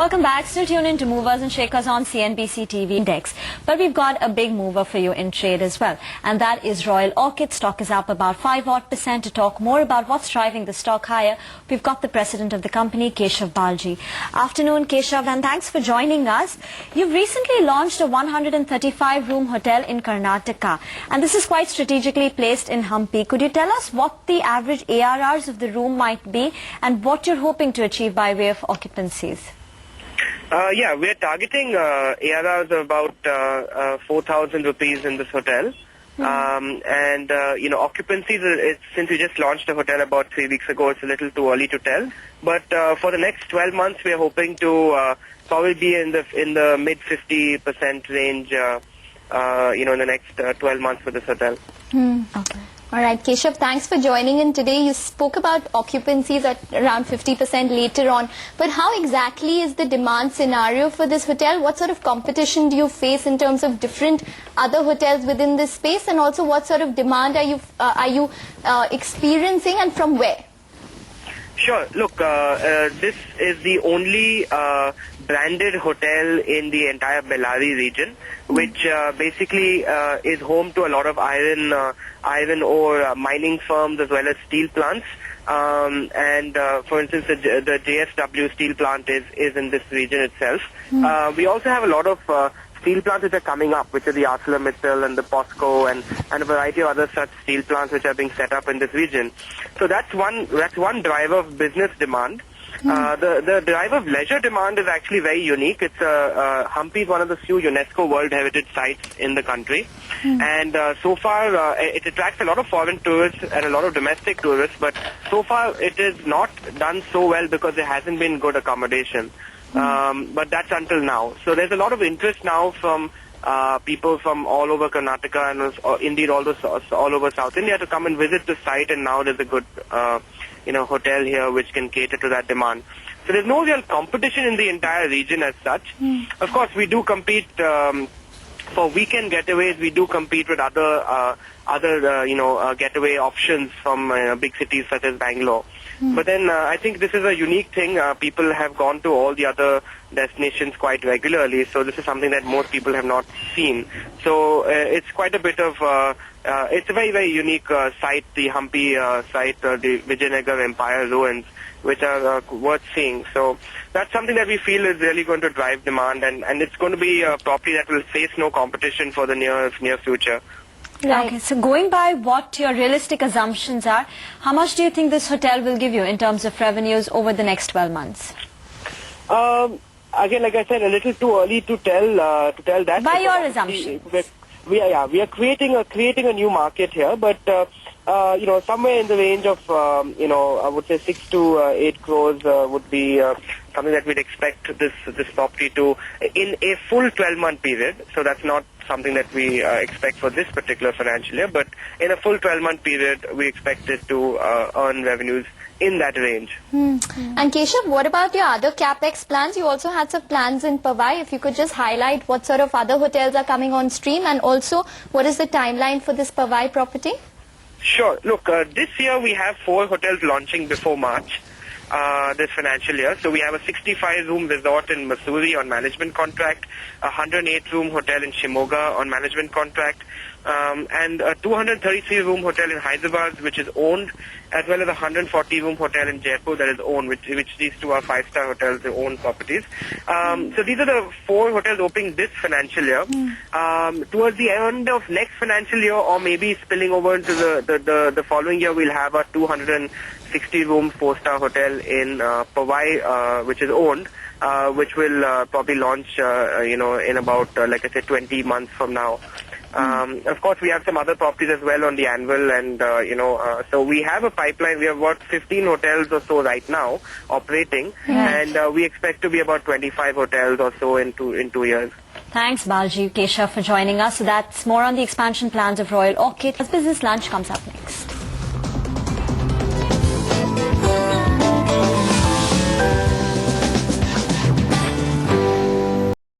Welcome back. Still tuned in to Movers and Shakers on CNBC TV Index. But we've got a big mover for you in trade as well. And that is Royal Orchid. Stock is up about 5% to talk more about what's driving the stock higher. We've got the president of the company, Keshav Balji. Afternoon, Keshav, and thanks for joining us. You've recently launched a 135-room hotel in Karnataka. And this is quite strategically placed in Hampi. Could you tell us what the average ARRs of the room might be and what you're hoping to achieve by way of occupancies? Yeah, we are targeting ARRs of about 4,000 rupees in this hotel. Occupancies, since we just launched the hotel about 3 weeks ago, it's a little too early to tell. But for the next 12 months, we are hoping to probably be in the mid 50% range, in the next 12 months for this hotel. Okay. All right, Keshav, thanks for joining in today. You spoke about occupancies at around 50% later on. But how exactly is the demand scenario for this hotel? What sort of competition do you face in terms of different other hotels within this space? And also, what sort of demand are you experiencing, and from where? Sure. Look, this is the only branded hotel in the entire Bellary region, which basically is home to a lot of iron ore mining firms as well as steel plants. For instance, the JSW steel plant is in this region itself. We also have a lot of steel plants which are coming up, which are the ArcelorMittal and the POSCO and a variety of other such steel plants which are being set up in this region. So that's one driver of business demand. The driver of leisure demand is actually very unique. It's Hampi is one of the few UNESCO World Heritage Sites in the country, and so far it attracts a lot of foreign tourists and a lot of domestic tourists. But so far it is not done so well because there hasn't been good accommodation. But that's until now. So there's a lot of interest now from people from all over Karnataka and indeed all over South India to come and visit the site. And now there's a good hotel here which can cater to that demand. So there's no real competition in the entire region as such. Of course, we do compete for weekend getaways. We do compete with other getaway options from big cities such as Bangalore. But then I think this is a unique thing. People have gone to all the other destinations quite regularly, so this is something that most people have not seen. So it's quite a bit of, it's a very, very unique site, the Hampi site, the Vijayanagar Empire ruins, which are worth seeing. So that's something that we feel is really going to drive demand, and it's going to be a property that will face no competition for the near future. Right. Okay, so going by what your realistic assumptions are, how much do you think this hotel will give you in terms of revenues over the next 12 months? Again, like I said, a little too early to tell that. By your assumptions. We are creating a new market here, but somewhere in the range of I would say 6 to 8 crores would be something that we'd expect this property to in a full 12-month period. So that's not something that we expect for this particular financial year, but in a full 12-month period, we expect it to earn revenues in that range. And Keshav, what about your other capex plans? You also had some plans in Powai. If you could just highlight what sort of other hotels are coming on stream, and also what is the timeline for this Powai property? Sure. Look, this year we have 4 hotels launching before March. This financial year. So we have a 65-room resort in Mussoorie on management contract, a 108-room hotel in Shimoga on management contract, and a 233-room hotel in Hyderabad which is owned, as well as a 140-room hotel in Jaipur that is owned, which these two are 5-star hotels, they own properties. So these are the 4 hotels opening this financial year. Towards the end of next financial year, or maybe spilling over into the following year, we'll have a 260-room 4-star hotel in Powai, which is owned, which will probably launch, in about, like I said, 20 months from now. Of course, we have some other properties as well on the anvil, and so we have a pipeline. We have about 15 hotels or so right now operating, and we expect to be about 25 hotels or so in 2 years. Thanks, Balji, Keshav, for joining us. So that's more on the expansion plans of Royal Orchid as Business Lunch comes up next.